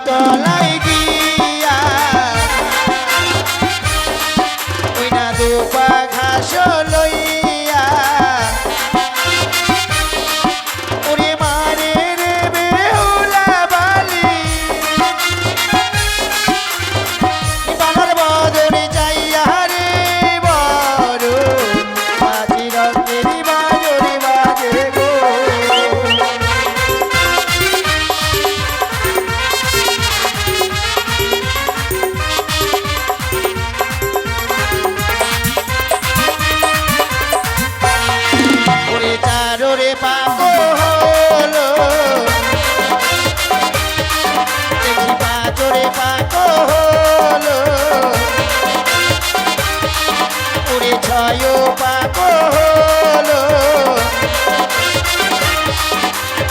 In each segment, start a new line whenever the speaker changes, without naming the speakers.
তলায় গিয়া ওই না দুপা ঘাস লইয়া ওরে মারে রে বেহুলা বালি বানার বদলে যাইয়া রে বড় মাঝি রঙের বাজরে বাজে গো ওরে চারোরে পাগো হলো দেখি পাঁচরে পাগো হলো ওরে ছয় পাগো হলো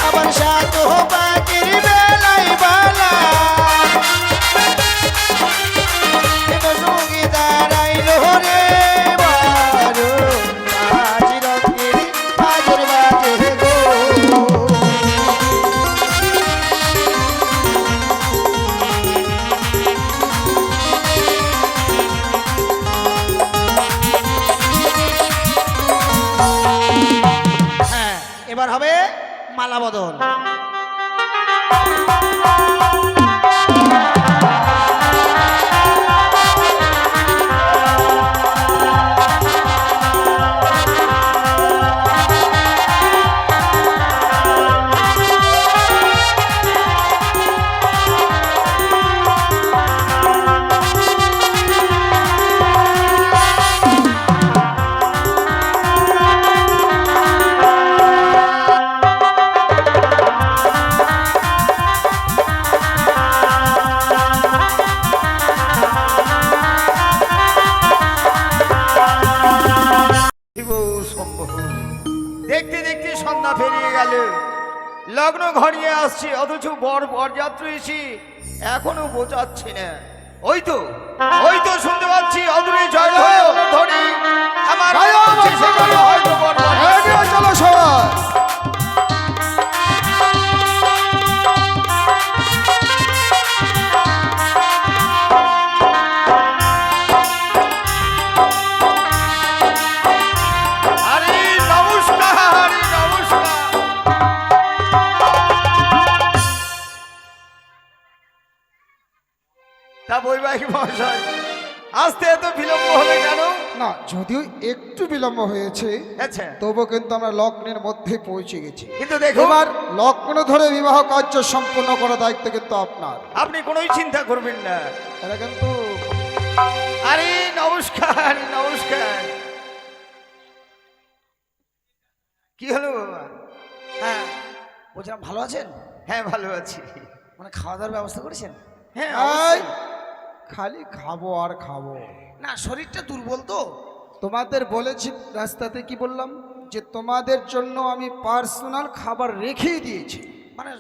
আবার সাত পাখির বেলায় বালা সঙ্গী দাঁড়াইল রে বারো মাঝি রঙের বাজর বাজে গো হ্যাঁ এবার হবে মালা বদল
দেখতে দেখতে সন্ধ্যা পেরিয়ে গেল, লগ্ন ঘনিয়ে আসছে, অথচ বরযাত্রী এসে এখনো বোঝাচ্ছে না। ওই তো শুনতে পাচ্ছি অদূরে জয় ধরি আমার সেখানে হয়তো
চলো সবাই
আরে নমস্কার নমস্কার। তা বৈবাহিক মহাশয় আসতে এত বিলম্ব হলো কেন?
না, যদিও একটু বিলম্ব হয়েছে,
আচ্ছা,
তবু কিন্তু আমরা লগ্নের মধ্যে পৌঁছে গেছি।
কিন্তু দেখুন
এবার লগ্ন ধরে বিবাহ কার্য সম্পূর্ণ করার দায়িত্ব কিন্তু আপনার।
আপনি কোনোই চিন্তা করবেন না।
এটা কিন্তু
আরে নমস্কার নমস্কার। কি হলো বাবা?
হ্যাঁ বলছিলাম ভালো আছেন?
হ্যাঁ ভালো আছি।
মানে খাওয়া দাওয়ার ব্যবস্থা করেছেন?
হ্যাঁ
এই,
অবশ্যই।
খালি খাবো আর খাবো।
না শরীরটা দুর্বল তো।
তোমাদের বলেছি রাস্তাতে, কি বললাম, যে তোমাদের জন্য আমি পার্সোনাল খাবার রেখেই দিয়েছি।
মানে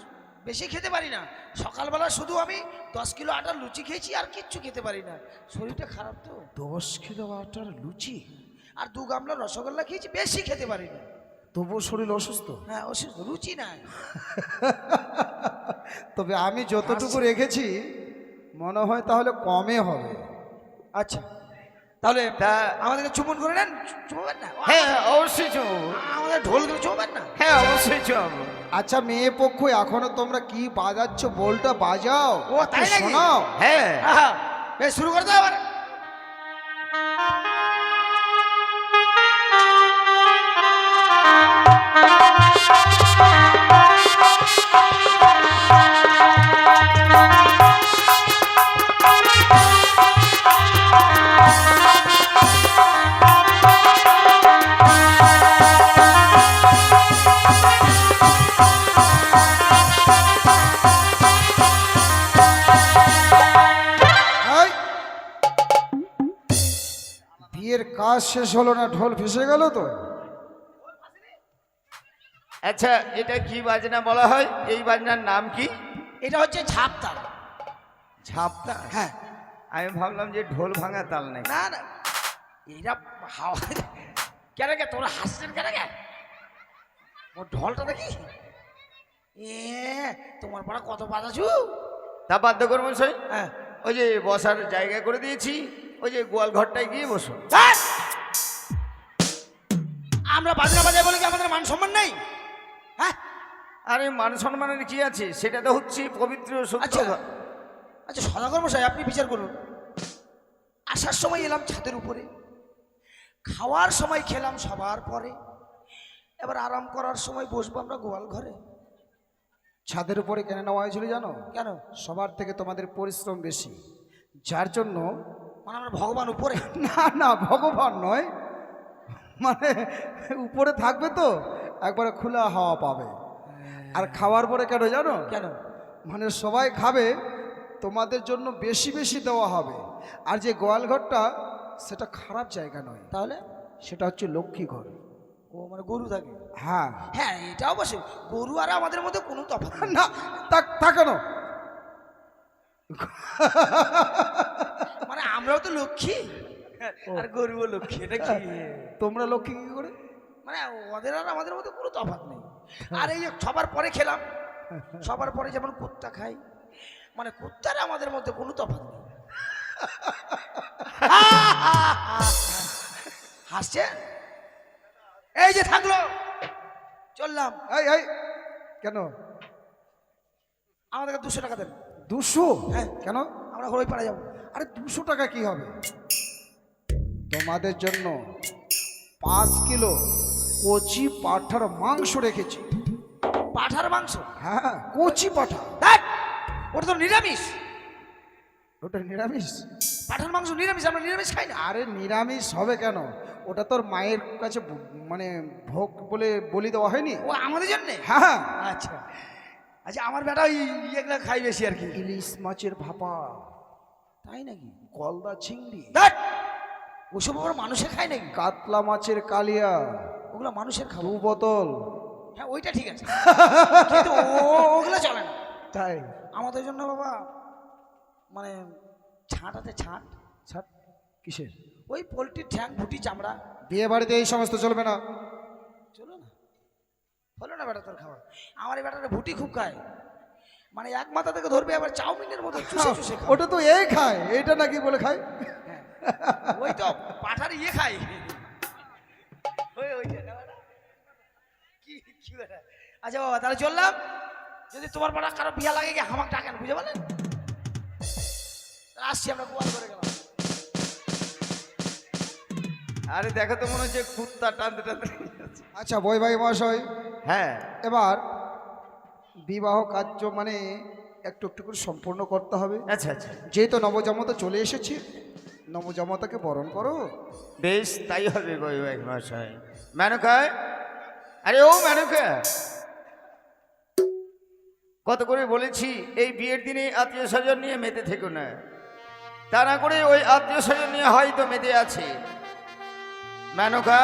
বেশি খেতে পারি না, সকালবেলা শুধু আমি 10 কিলো আটার লুচি খেয়েছি আর কিচ্ছু খেতে পারি না, শরীরটা খারাপ তো।
10 কিলো আটার লুচি
আর 2 গামলা রসগোল্লা খেয়েছি, বেশি খেতে পারি না।
তবু শরীর অসুস্থ।
হ্যাঁ অসুস্থ, রুচি নাই।
তবে আমি যতটুকু রেখেছি মনে হয় তাহলে কমে হবে।
আচ্ছা তাহলে
তা
আমাদেরকে চুমন করে নেন, চুমাবেন না?
হ্যাঁ অবশ্যই চুমবো।
আমাদের ঢোল করে চুমাবেন না?
হ্যাঁ অবশ্যই চুমবো।
আচ্ছা মেয়ে পক্ষ, এখনো তোমরা কি বাজাচ্ছ? বলটা বাজাও,
ও, তাই নাকি?
শোনাও।
হ্যাঁ
আহা, বেশ শুরু করে দাও এবার।
বিয়ের কাজ শেষ হলো না, ঢোল ভেসে গেল তো।
আচ্ছা এটা কি বাজনা বলা হয়? এই বাজনার নাম কি?
এটা হচ্ছে ঝাপতাল।
ঝাপতা?
হ্যাঁ।
আমি ভাবলাম যে ঢোল ভাঙা তাল নাকি।
না না, এইটা হাওয়া কেন গে তোরা হাসছেন কেন গে? ওর ঢলটা দেখি। এ তোমার পাড়া কত বাজাছু?
তা বাধ্য করবো মশাই,
হ্যাঁ
ওই যে বসার জায়গা করে দিয়েছি, ওই যে গোয়াল ঘরটায় গিয়ে বসো।
ধ্যাৎ! আমরা বাজনা বাজাই বলে কি আমাদের মান সম্মান নেই? হ্যাঁ
আরে মান সম্মানের কি আছে, সেটা তো হচ্ছে পবিত্র সত্য।
আচ্ছা আচ্ছা সদাগর মশাই, আপনি বিচার করুন। আসার সময় এলাম ছাদের উপরে, খাওয়ার সময় খেলাম সবার পরে, এবার আরাম করার সময় বসবো আমরা গোয়াল ঘরে।
ছাদের উপরে কেন নেওয়া হয়েছিল জানো?
কেন?
সবার থেকে তোমাদের পরিশ্রম বেশি, যার জন্য।
মানে আমরা ভগবান উপরে?
না না, ভগবান নয়, মানে উপরে থাকবে তো একবারে খোলা হাওয়া পাবে। আর খাওয়ার পরে কেন জানো?
কেন?
মানে সবাই খাবে, তোমাদের জন্য বেশি বেশি দেওয়া হবে। আর যে গোয়াল ঘরটা, সেটা খারাপ জায়গা নয়,
তাহলে
সেটা হচ্ছে লক্ষ্মী ঘর।
ও মানে গরু থাকে?
হ্যাঁ
হ্যাঁ এটা অবশ্যই, গরু আর আমাদের মধ্যে কোনো তফাৎ নেই।
না, তা কেন?
মানে আমরাও তো লক্ষ্মী আর গরুও লক্ষ্মী, এটা কি?
তোমরা লক্ষ্মী কি করে?
মানে ওদের আর আমাদের মধ্যে কোনো তফাৎ নেই। আর এই যে সবার পরে খেলাম, সবার পরে যেমন কুত্তা খাই, মানে কুত্তার আমাদের মধ্যে কোনো তফাৎ নেই। হাসছে? এই যে থাকলো, চললাম।
এই কেন?
আমাদেরকে 200 টাকা দেন।
200?
হ্যাঁ।
কেন?
আমরা ঘরে পাড়া যাবো।
আরে 200 টাকা কি হবে? তোমাদের জন্য 5 কিলো কচি পাঠার মাংস রেখেছি।
পাঠার মাংস?
হ্যাঁ, কচি পাঠা।
দেখ, ওটা তো নিরামিষ।
ওটা নিরামিষ?
পাঠার মাংস নিরামিষ, আমরা নিরামিষ খাই না।
আরে নিরামিষ হবে কেন? ওটা তোর মায়ের কাছে মানে ভোগ বলে বলি দেওয়া হয়নি?
ও আমাদের জন্যে?
হ্যাঁ।
আচ্ছা আচ্ছা, আমার বেটা ওই ইয়েগুলো খাই বেশি আর কি।
ইলিশ মাছের ভাপা,
তাই নাকি?
গলদা চিংড়ি,
দেখ, ওসব আবার মানুষে খায় নাকি?
কাতলা মাছের কালিয়া,
ওগুলো মানুষের খাবো।
2 বোতল।
হ্যাঁ ওইটা ঠিক আছে, কিন্তু ওগুলো চলে না।
তাই?
আমাদের জন্য বাবা মানে ছাঁট আছে, ছাঁট।
ছাড়। কিসের?
ওই পোলট্রির ঠ্যাং, ভুটি, চামড়া।
বিয়ে বাড়িতে এই সমস্ত চলবে না।
চলো না, হলো না বেটা তোর খাওয়া। আমার এই বেটাটা ভুটি খুব খায়, মানে এক মাথা থেকে ধরবে, আবার চাউমিনের মতো চুষে চুষে খায়।
ওটা তো এই খায়, এইটা নাকি বলে খায়?
হ্যাঁ, ওই তো পাঠার ইয়ে খায়। ওইটা না বেটা? কি বেটা? আচ্ছা বাবা, তাহলে চললাম। যদি তোমার বেটা কারো বিয়া লাগে গিয়ে হামাক ডাকেন, বুঝে বলেন। আসছি আমরা, গোয়াল করে গেলাম।
আরে দেখো তো, মনে হচ্ছে কুত্তা টানতে টানতে নিয়ে যাচ্ছে।
আচ্ছা বই ভাই মহাশয়,
হ্যাঁ,
এবার বিবাহ কার্য মানে একটু একটু করে সম্পূর্ণ করতে হবে।
আচ্ছা আচ্ছা,
যেহেতু নবজামতা চলে এসেছে, নবজামতাকে বরণ করো।
বেশ তাই হবে বৈবাহিক মশাই। মেনকা, আরে ও মেনকা, কত করে বলেছি এই বিয়ের দিনে আত্মীয় স্বজন নিয়ে মেতে থেকো না, তা না করে ওই আত্মীয় স্বজন নিয়ে হয়তো মেতে আছে। মেনকা,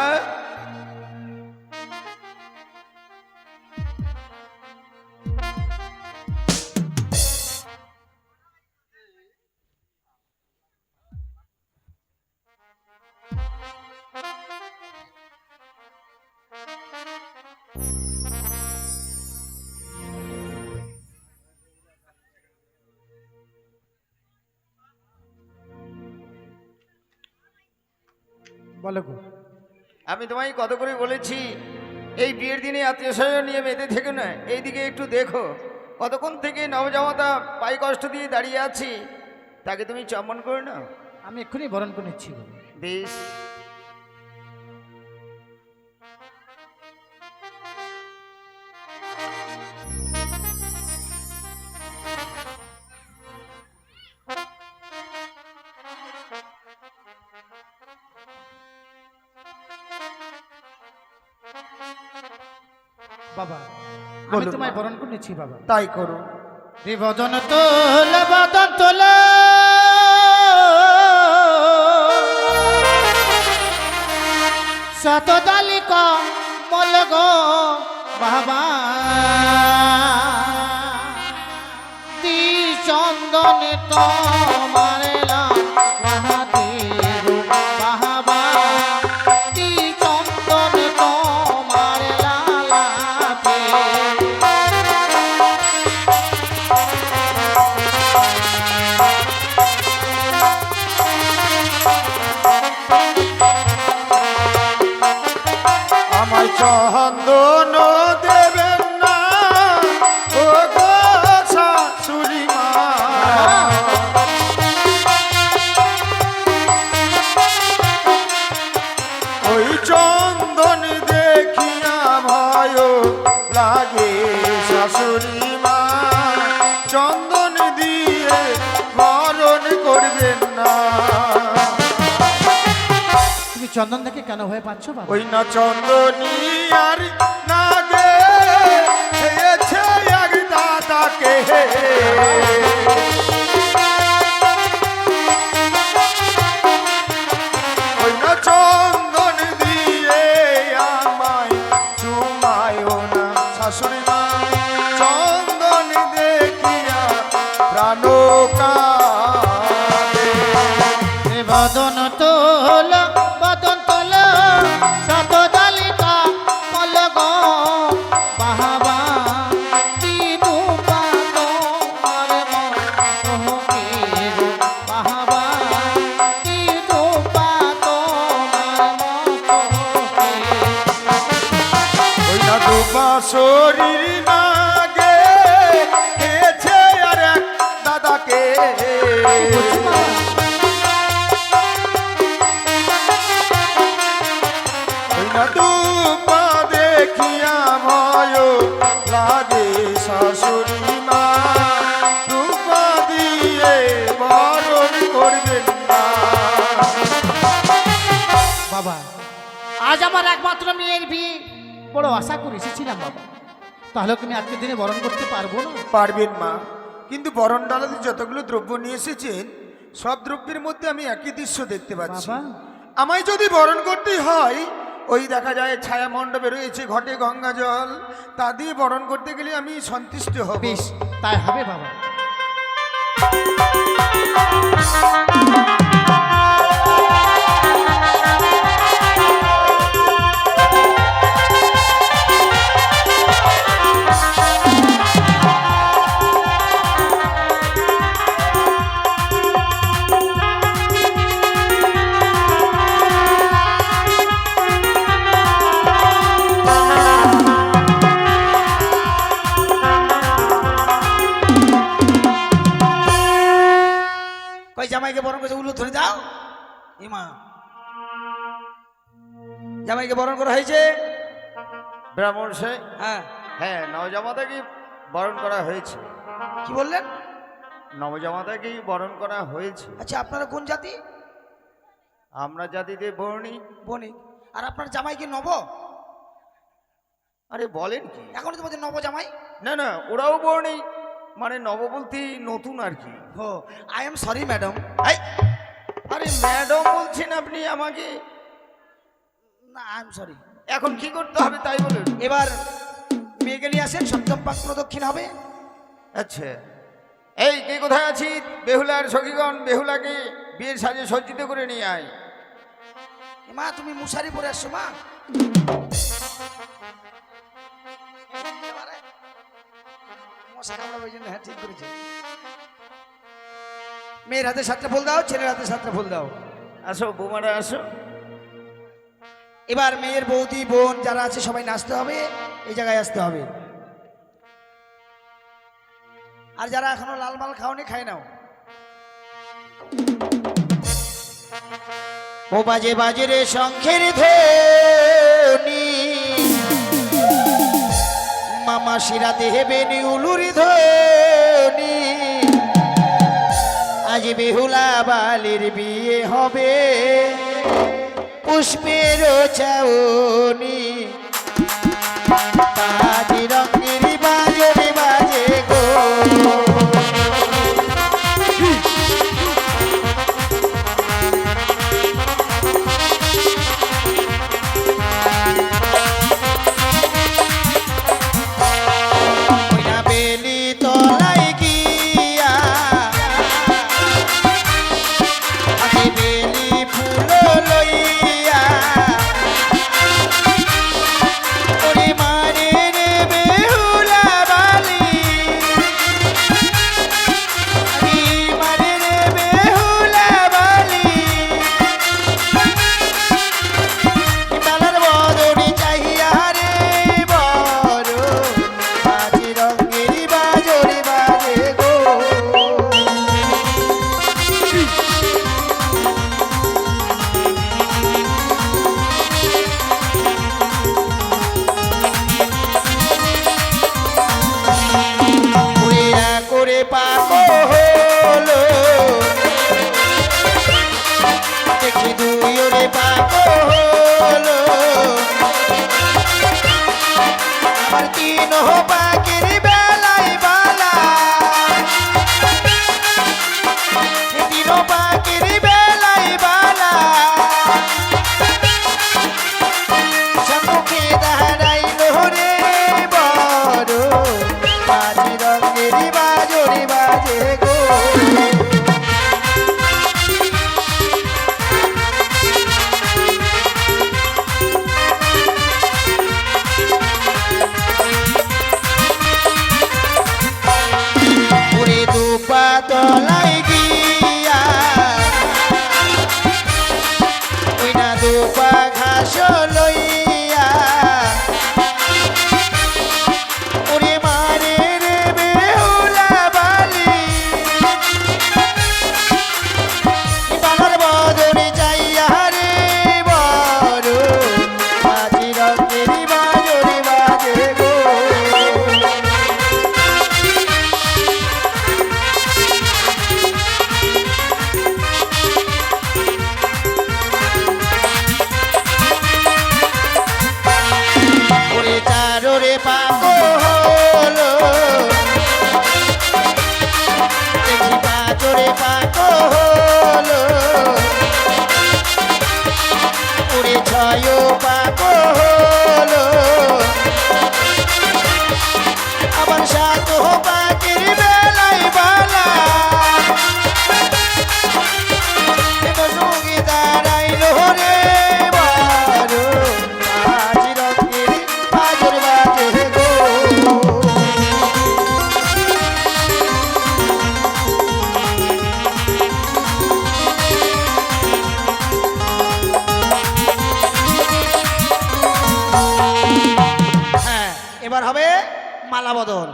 বলো গো।
আমি তোমায় কত করে বলেছি এই বিয়ের দিনে আত্মীয় স্বজন নিয়ে মেতে থেকো না। এইদিকে একটু দেখো, কতক্ষণ থেকে নবজামাতা পায়ে কষ্ট দিয়ে দাঁড়িয়ে আছি, তাকে তুমি চম্বন করো না।
আমি এক্ষুনি বরণ করে নিচ্ছি।
বেশ,
বাবা আমি
বলুন
তোমায়
মা।
বরণ করে নিচ্ছি বাবা।
তাই করো।
রে বদন তোল বদন তোল, শত দালিক মল গো বাবা, তি চন্দন তোমার বাবা, তি চন্দন তোমার লালাতে।
আমায় চন্দন দেবেন না ও গো শাশুড়ি মা। ওই চন্দন দেখিয়া ভয় লাগে শাশুড়ি মা, চন্দন দিয়ে বরণ করবেন না।
তুমি চন্দন দেখে কেন ভয় পাচ্ছ বাবা?
ওই না চন্দনী আর না গে খেয়েছে এক দাদাকে, ওই না চন্দন দিয়ে আমায় চুমায় না শাশুড়ি মা, চন্দন দেখিয়া প্রাণ কাঁদে।
বদন তোল বদন তোল শত জালিকা মলগ বাহাবা কি রূপা তোমার মোহকের বাহাবা কি রূপা তোমার মোহকের।
ওই না দুপা শরীর না গে খেয়েছে আর এক দাদাকে, ওই না দুপা দেখিয়া ভয় লাগে শাশুড়ি মা, দুপা দিয়ে বরণ করবেন না।
বাবা আজ আমার একমাত্র মেয়ের বিয়ে, বড় আশা করে এসেছিলাম বাবা, তাহলে তুমি আজকের দিনে বরণ করতে পারবো না?
পারবেন মা, কিন্তু বরণ ডালাতে যতগুলো দ্রব্য নিয়ে এসেছেন সব দ্রব্যের মধ্যে আমি একই দৃশ্য দেখতে পাচ্ছি।
বাবা।
আমায় যদি বরণ করতে হয়, ওই দেখা যায় ছায়া মণ্ডপে রয়েছে ঘটে গঙ্গা জল, তা দিয়ে বরণ করতে গেলে আমি সন্তুষ্ট হব।
বেশ তাই হবে বাবা।
কই জামাইকে বরণ করছে, উল্লু ধরে দাও। ইমা জামাইকে বরণ করা হয়েছে।
ব্রাহ্মণ সে
হ্যাঁ
হ্যাঁ, নবজামাতাকে বরণ করা হয়েছে,
কি বললেন?
নবজামাতাকেই বরণ করা হয়েছে।
আচ্ছা আপনারা কোন জাতি?
আমরা জাতিতে বর্ণী।
বণিক। আর আপনার জামাই কি নব?
আরে বলেন কি?
এখন তো বলছে নব জামাই।
না না, ওরাও বর্ণী, মানে নব বলতে নতুন আর কি।
ও আই এম সরি ম্যাডাম।
আরে ম্যাডাম বলছেন আপনি আমাকে?
না আই এম সরি।
এখন কি করতে হবে তাই বলুন।
এবার মেয়েকে নিয়ে আসেন, সপ্তম পাক প্রদক্ষিণ হবে।
আচ্ছা, এই কে কোথায় আছি? বেহুলার সখীগণ, বেহুলাকে বিয়ের সাজে সজ্জিত করে নিয়ে আয়।
মা তুমি মুশারি পরে আসছো মা। মশা কামড়াবে ওই জন্য, হ্যাঁ ঠিক করেছে। মেয়ের হাতে 7টা ফুল দাও, ছেলের হাতে 7টা ফুল দাও।
আসো বৌমারা আসো।
এবার মেয়ের বৌদি বোন যারা আছে সবাই নাচতে হবে, এই জায়গায় আসতে হবে। আর যারা এখনো লাল মাল খাওনি খাই নাও। ও বাজে বাজে রে শঙ্খের ধ্বনি, মামা শিরাতে হেবে উলুর ধ্বনি, আজ বেহুলা বালির বিয়ে হবে পুষ্পের চাউনি, বাজে রঙের বাজে রে বাজে গো। বেলি তলায় গিয়া আমি বেলি ফুল লইয়া ওরে মারে রে বেহু আমার তিন পাখির বেলায় বালা তিন পাখির বেলায় বালা সম্মুখে দাঁড়াইল রে বড় পাঁচ রঙের বাজরে বাজে গো ওরে দুপা তলাই গিয়া ওই না দুপা ঘাস লইয়া ওরে মারে রে বেহুলা বালি বালার বদরে যাইয়া রে বড় পাঁচ রঙের বাজরে বাজে গো ওরে চারোরে পাগো হলো দেখি পাঁচরে পাগো হলো ওরে ছয় পাগো হলো আবার সাত পাখির বেলায় বালা সঙ্গে দাঁড়াইল রে বড় পাঁচ রঙের বাজর বাজে গো হ্যাঁ এবার হবে মালা বদল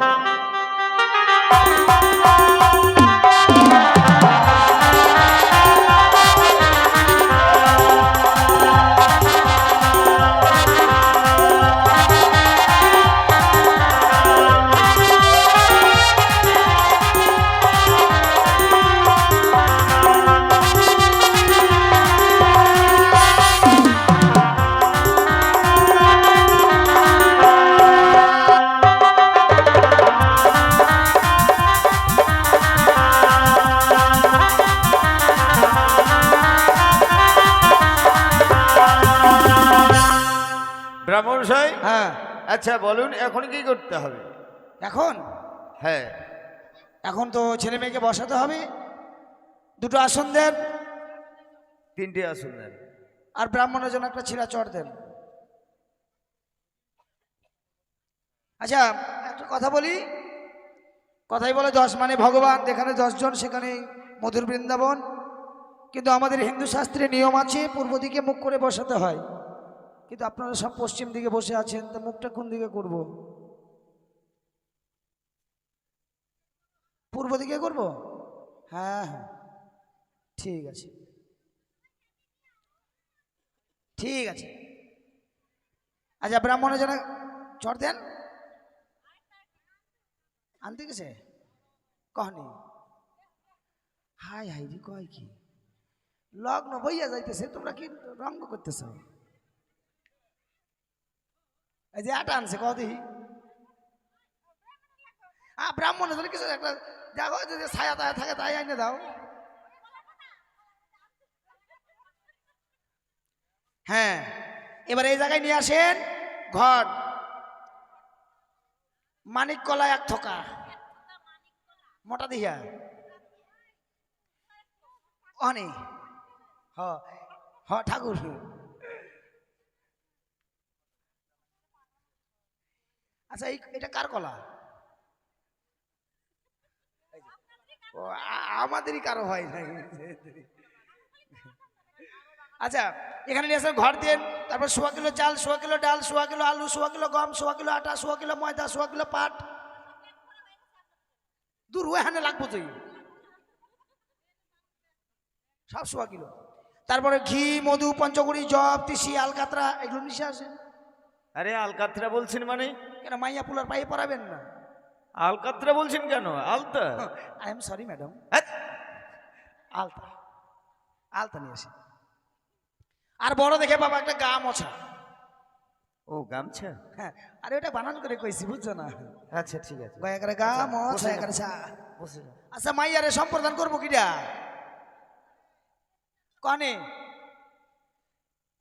ব্রাহ্মণ সাহেব,
হ্যাঁ
আচ্ছা বলুন এখন কি করতে হবে?
এখন
হ্যাঁ,
এখন তো ছেলে মেয়েকে বসাতে হবে দুটো আসন দেন
তিনটে আসুন দেন।
আর ব্রাহ্মণের জন্য একটা ছিঁড়া চট দেন। আচ্ছা একটা কথা বলি, কথাই বলে 10 মানে ভগবান, যেখানে 10 জন সেখানে মধুর বৃন্দাবন। কিন্তু আমাদের হিন্দু শাস্ত্রে নিয়ম আছে পূর্ব দিকে মুখ করে বসাতে হয়, কিন্তু আপনারা সব পশ্চিম দিকে বসে আছেন, তো মুখটা কোন দিকে করব? পূর্ব দিকে করব? হ্যাঁ হ্যাঁ ঠিক আছে ঠিক আছে। আচ্ছা ব্রাহ্মণের জন্য চট দেন। আনতে গেছে কহনি? হাই হাই রে কয় কি লগ্ন বইয়া যাইতেছে, তোমরা কি রঙ্গ করতেছ? এই যে আটা আনছে কদি ব্রাহ্মণের জন্য কিছু একটা দেখো, যদি ছায়া তায়া থাকে তাই আইনে দাও। হ্যাঁ এবার এই জায়গায় নিয়ে আসেন ঘট, মানিক কলা 1 থোকা মোটা দিয়া অনে হ হ ঠাকুর। আচ্ছা এটা কার কলা? ও আমাদেরই কারো হয় নাই। আচ্ছা এখানে নিয়ে আসেন ঘর দেন, তারপর 100 কিলো চাল, 100 কিলো ডাল, 100 কিলো আলু, 100 কিলো গম, 100 কিলো আটা, 100 কিলো ময়দা, 100 কিলো পাট। দূর ওখানে লাগবো তুই সব 100 কিলো। তারপরে ঘি, মধু, পঞ্চগুড়ি, জব, তিসি, আলকাতরা এগুলো নিশে আসেন।
আরে আলকাতরা বলছেন মানে?
কেন মাইয়া পুলার পায়ে পরাবেন না?
আলকাতরা বলছেন কেন? আলতা?
আই এম সরি ম্যাডাম, আলতা আলতা নিয়ে আসেন। আর বড় দেখে বাবা একটা গা মোছা,
ও গামছা,
হ্যাঁ, আরে ওটা বানান করে কইছি বুঝছো না?
আচ্ছা ঠিক আছে,
গয়া করে গা ম
বসে
ছয়া
যাও।
করে ছা।
বসে যাও।
আচ্ছা মাইয়ারে সম্প্রদান করবো কিটা কনে?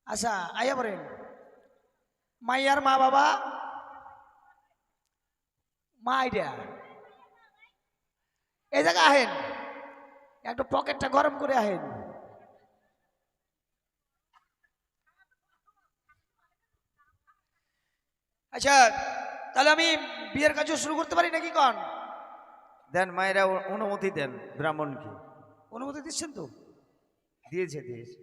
আচ্ছা আইয়া বলেন মাইয়ার মা বাবা মা আইডিয়া এই জায়গা আহেন, একটু পকেটটা গরম করে আহেন। আচ্ছা তাহলে আমি বিয়ের কাজ শুরু করতে পারি নাকি কন?
দেন মায়েরা অনুমতি দেন ব্রাহ্মণকে।
অনুমতি দিচ্ছেন তো?
দিয়েছে দিয়েছে।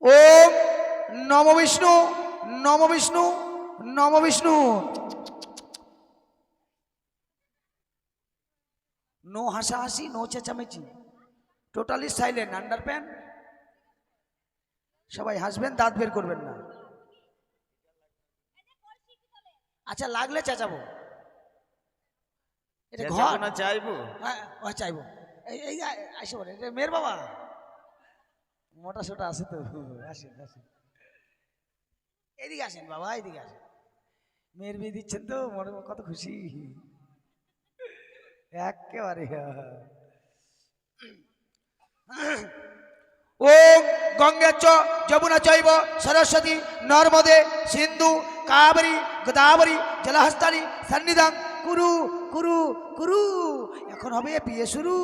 ওম নম বিষ্ণু নম বিষ্ণু নম বিষ্ণু। নো হাসাহাসি নো চেঁচামেচি, টোটালি সাইলেন্ট, আন্ডার প্যান। সবাই হাসবেন, দাঁত বের করবেন না। আচ্ছা লাগলে চেঁচাবো, এটা ঘর
চেঁচাবো না চাইবো?
হ্যাঁ চাইবো। এই এই আসে বলে এটা মেয়ের বাবা মোটা সোটা আছে তো, আসেন আসেন এদিকে আসেন বাবা, এদিকে আসেন। মেয়ের বিয়ে দিচ্ছেন তো, মনে কত খুশি একেবারে। ওম গঙ্গে চ যমুনা চৈব সরস্বতী নর্মদে সিন্ধু কাবেরী গোদাবরী জলহস্তানি সন্নিধান কুরু কুরু কুরু। এখন হবে বিয়ে শুরু।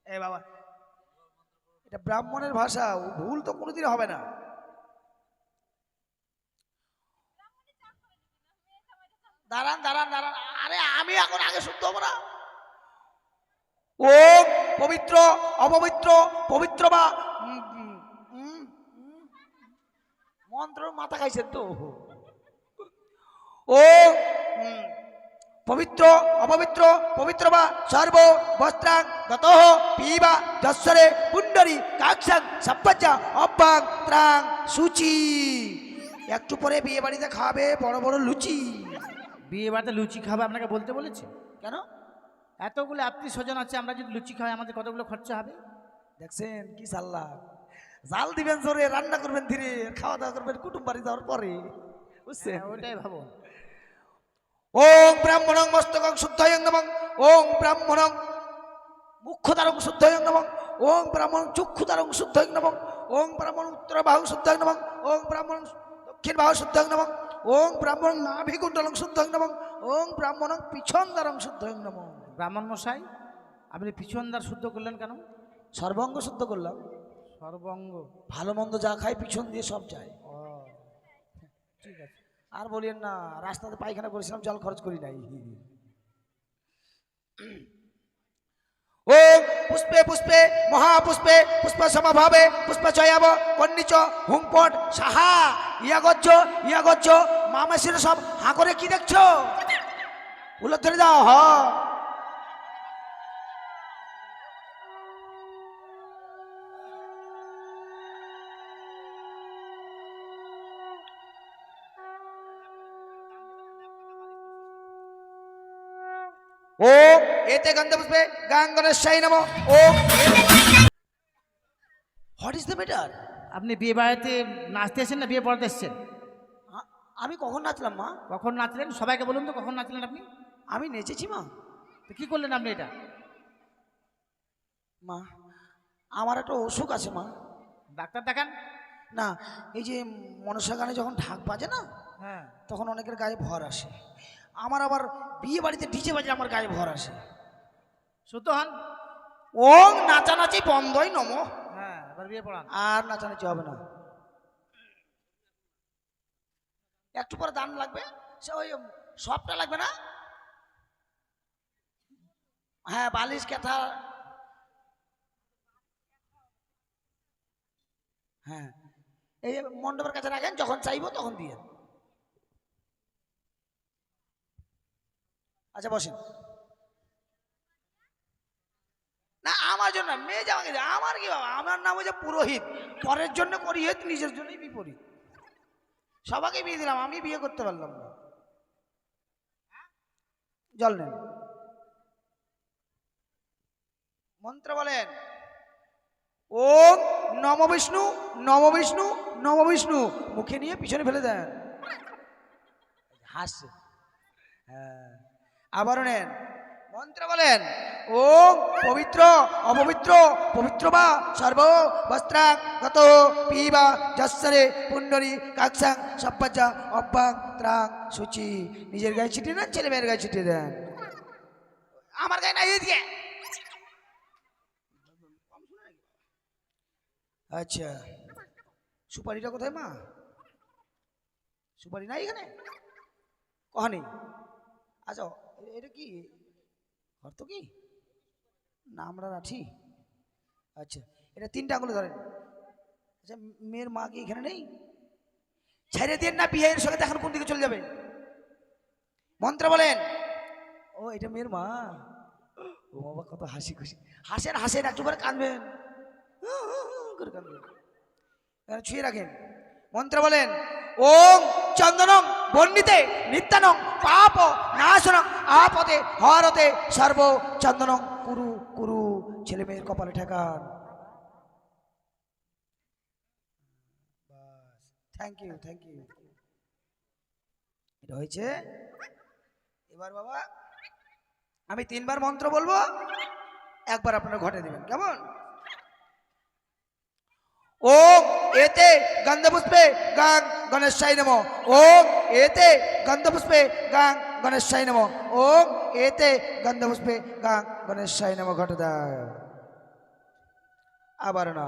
এ বাবা এটা ব্রাহ্মণের ভাষা, ভুল তো কোনোদিন হবে না। দাঁড়ান দাঁড়ান দাঁড়ান, আরে আমি এখন আগে শুনতে হবো না? ও পবিত্র অপবিত্র পবিত্র বা মন্ত্র মাথা খাইছেন তো। ও পবিত্র অপবিত্র পবিত্র বা সর্ব বস্ত্রাং গত পিবা দশ্বরে পুণ্ডরী কাক্ষাং সাপ্পাচা অব্বাং ত্রাং সুচি। একটু পরে বিয়ে বাড়িতে খাবে বড় বড় লুচি।
বিয়ে বাড়িতে লুচি খাবে আপনাকে বলতে বলেছে?
কেন?
এতগুলো আত্মীয় স্বজন আছে, আমরা যদি লুচি খাই আমাদের কতগুলো খরচা হবে?
দেখছেন কি সাল্লা, জাল দিবেন জোরে, রান্না করবেন ধীরে, খাওয়া দাওয়া করবেন কুটুম বাড়ি যাওয়ার পরে, বুঝছেন?
ওটাই ভাবো।
ওং ব্রাহ্মণং মস্তকং শুদ্ধয়ং নমঃ, ওং ব্রাহ্মণং মুখ্যদারং শুদ্ধয়ং নমঃ, ওং ব্রাহ্মণং চক্ষুদারং শুদ্ধয়ং নমঃ, ওং ব্রাহ্মণং উত্তর বাহু শুদ্ধয়ং নমঃ, ওং ব্রাহ্মণং দক্ষিণ বাহু শুদ্ধয়ং নমঃ, ওং ব্রাহ্মণং নাভিকুণ্ডলং শুদ্ধয়ং নমঃ, ওং ব্রাহ্মণং পিছনদারং শুদ্ধয়ং নমঃ।
ব্রাহ্মণ মশাই, আপনি পিছনদার শুদ্ধ করলেন কেন?
সর্বাঙ্গ শুদ্ধ করলাম।
সর্বঙ্গ?
ভালো মন্দ যা খাই পিছন দিয়ে সব যায়।
ও ঠিক আছে।
আর বলিয়েন না, রাস্তাতে পায়খানা করেছিলাম, জল খরচ করি নাই। ওম পুষ্পে পুষ্পে মহাপুষ্পে পুষ্প সমভাবে পুষ্প চয়াব কন্নিচ হুংপট সাহা ইয়া গচ্ছ মামাসির সব হাঁ করে কি দেখছো? উল্লেখ ধরে দাও। হ ও এতে গন্ধ পুষ্পে গাঙ্গনেশাই নমঃ। ও হোয়াট ইজ দ্য ম্যাটার?
আপনি বিয়ে বাড়িতে নাচতে এসেছেন না বিয়ে পড়াতে এসেছেন?
আমি কখন নাচলাম মা?
কখন নাচলেন সবাইকে বলুন তো, কখন নাচলেন আপনি?
আমি নেচেছি মা।
তো কি করলেন আপনি এটা?
মা আমার একটা অসুখ আছে মা।
ডাক্তার দেখান।
না এই যে মনসা গানে যখন ঢাক বাজে না,
হ্যাঁ।
তখন অনেকের গায়ে ভর আসে। আমার আবার বিয়ে বাড়িতে ডিজে বাজে আমার গায়ে ভর আসে।
সুতো হন।
ওং নাচানাচি বন্ধই নম।
হ্যাঁ, এবার বিয়ে পড়ান।
আর নাচানাচি হবে না। একটু পরে দান লাগবে, সে ওই সবটা লাগবে না। হ্যাঁ বালিশ কেথা, হ্যাঁ এই মণ্ডপের কাছে রাখেন, যখন চাইবো তখন দিয়ে। আচ্ছা বসেন। না আমার জন্য মেয়ে জামাকে, আমার কি বাবা, আমার নাম হচ্ছে পুরোহিত। পরের জন্য করি হিত, নিজের জন্যই বিপরীত। সবাইকে বিয়ে দিলাম, আমি বিয়ে করতে পারলাম না। জল নেন, মন্ত্র বলেন। ওম নম বিষ্ণু নম বিষ্ণু নম বিষ্ণু মুখে নিয়ে পিছনে ফেলে দেন, হাসছে। হ্যাঁ, আবারও নেন, মন্ত্র বলেন। ওম পবিত্র অপবিত্র পবিত্র বা সর্ব বস্ত্রাং গত পিবা যশ্বরে পুণ্ডরী কাকসাং সব্বাজা অব্বাং ত্রাং সূচি। নিজের গায়ে ছিটিয়ে দেন, ছেলে মেয়ের গায়ে ছিটিয়ে দেন। আমার গায়ে না, এদিকে। আচ্ছা, সুপারিটা কোথায় মা? সুপারি নাই এখানে, কহানি। আচ্ছা, এটা কি অর্থ কি? না আমরা রাঠি। আচ্ছা, এটা 3টা আঙুলে ধরেন। আচ্ছা, মেয়ের মা কি এখানে নেই? ছেড়ে দিন না, বিয়ের সঙ্গে এখন কোন দিকে চলে যাবে? মন্ত্র বলেন। ও এটা মেয়ের মা। ও বাবা, কত হাসি খুশি। হাসেন হাসেন, একটু পরে কাঁদবেন, করে কাঁদবেন। এখানে ছুঁয়ে রাখেন, মন্ত্র বলেন। ওম চন্দনং বর্ণিতে নিত্যানং পাপ নাশনং আপদে হরতে সর্ব চন্দনং কুরু কুরু। ছেলে মেয়ের কপালে ঠেকান। Thank you, thank you. এটা হয়েছে। এবার বাবা আমি 3বার মন্ত্র বলবো, একবার আপনারা ঘটে দিবেন, কেমন? ওম এতে গন্ধপুষ্পে গাং গণেশায় নমঃ। ওম এতে গন্ধপুষ্পে গাং গণেশায় নমঃ। ওম এতে গন্ধপুষ্পে গাং গণেশায় নমঃ। ঘটে দাও। আবার না,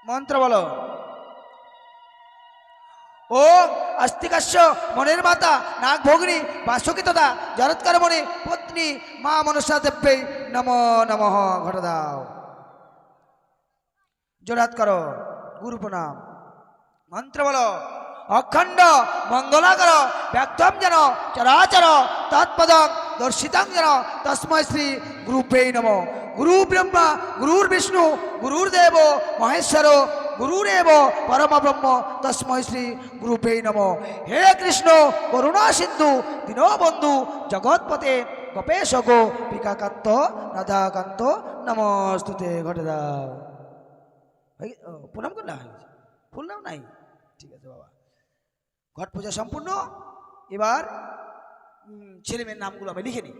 মন্ত্র বলো। ওম আস্তিকাস্য মনের মাতা নাগ ভগ্নী বাসুকি তথা জরৎকার মণি পত্নী মা মনসা দেব্যৈ নমো নমঃ। ঘটে দাও। জোরাত করো, গুরু প্রণাম। মন্ত্র বলো। অখণ্ড মঙ্গলাকর ব্যক্তম যেন চরাচর তৎপদং দর্শিতাং যেন তস্মৈ শ্রী গুরুভ্যৈ নমঃ। গুরু ব্রহ্মা গুরুর বিষ্ণু গুরুর্দেব মহেশ্বর গুরুরেব পরম ব্রহ্ম তস্মৈ শ্রী গুরুভ্যৈ নমঃ। হে কৃষ্ণ করুণা সিন্ধু দীনবন্ধু জগৎপতে গোপেশ গো পিকাকান্ত রাধাকান্ত নমস্তুতে। ঘটে দাও। প্রণাম কর না, ফুল নাম নাই, ঠিক আছে বাবা। ঘট পূজা সম্পূর্ণ। এবার ছেলে মেয়ের নামগুলো আমি লিখে নিই।